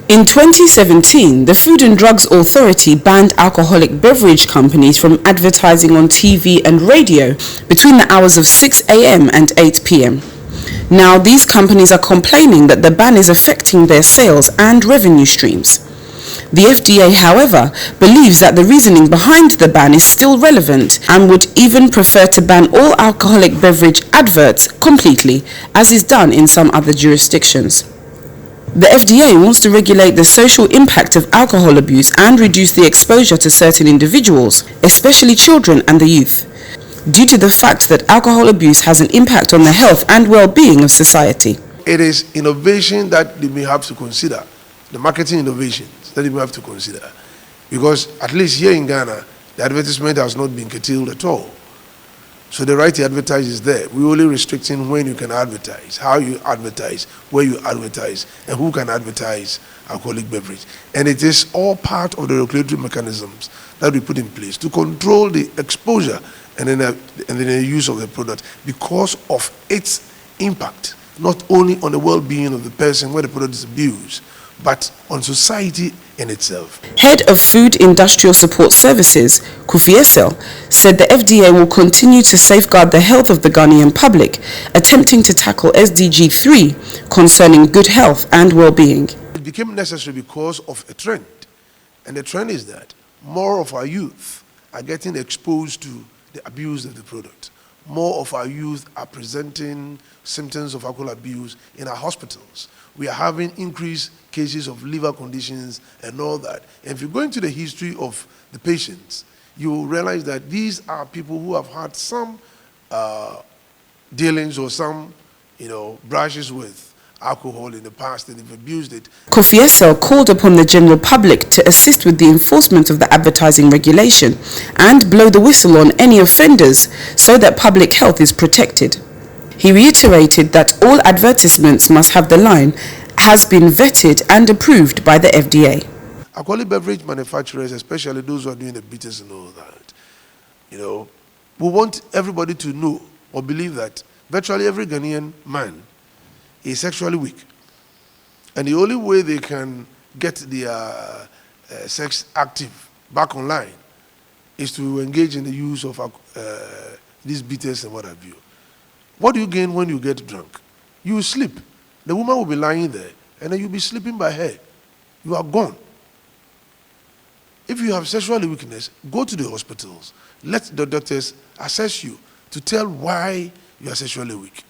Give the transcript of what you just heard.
In 2017, the Food and Drugs Authority banned alcoholic beverage companies from advertising on TV and radio between the hours of 6 a.m. and 8 p.m. Now, these companies are complaining that the ban is affecting their sales and revenue streams. The FDA, however, believes that the reasoning behind the ban is still relevant and would even prefer to ban all alcoholic beverage adverts completely, as is done in some other jurisdictions. The FDA wants to regulate the social impact of alcohol abuse and reduce the exposure to certain individuals, especially children and the youth, due to the fact that alcohol abuse has an impact on the health and well-being of society. It is innovation that they may have to consider, the marketing innovations that they may have to consider, because at least here in Ghana, the advertisement has not been curtailed at all. So the right to advertise is there. We're only restricting when you can advertise, how you advertise, where you advertise, and who can advertise alcoholic beverage. And it is all part of the regulatory mechanisms that we put in place to control the exposure and then the use of the product because of its impact, not only on the well-being of the person where the product is abused, but on society in itself. Head of Food Industrial Support Services, CRIES, said the FDA will continue to safeguard the health of the Ghanaian public, attempting to tackle SDG 3 concerning good health and well-being. It became necessary because of a trend, and the trend is that more of our youth are getting exposed to the abuse of the product. More of our youth are presenting symptoms of alcohol abuse in our hospitals. We are having increased cases of liver conditions and all that. And if you go into the history of the patients, you will realize that these are people who have had some dealings or some, brushes with alcohol in the past and they've abused it. CRIES called upon the general public to assist with the enforcement of the advertising regulation and blow the whistle on any offenders so that public health is protected. He reiterated that all advertisements must have the line "has been vetted and approved by the FDA." Alcoholic beverage manufacturers, especially those who are doing the bitters and all that, we want everybody to know or believe that virtually every Ghanaian man is sexually weak. And the only way they can get their sex active back online is to engage in the use of these bitters and what have you. What do you gain when you get drunk? You sleep. The woman will be lying there, and then you'll be sleeping by her. You are gone. If you have sexual weakness, go to the hospitals. Let the doctors assess you to tell why you are sexually weak.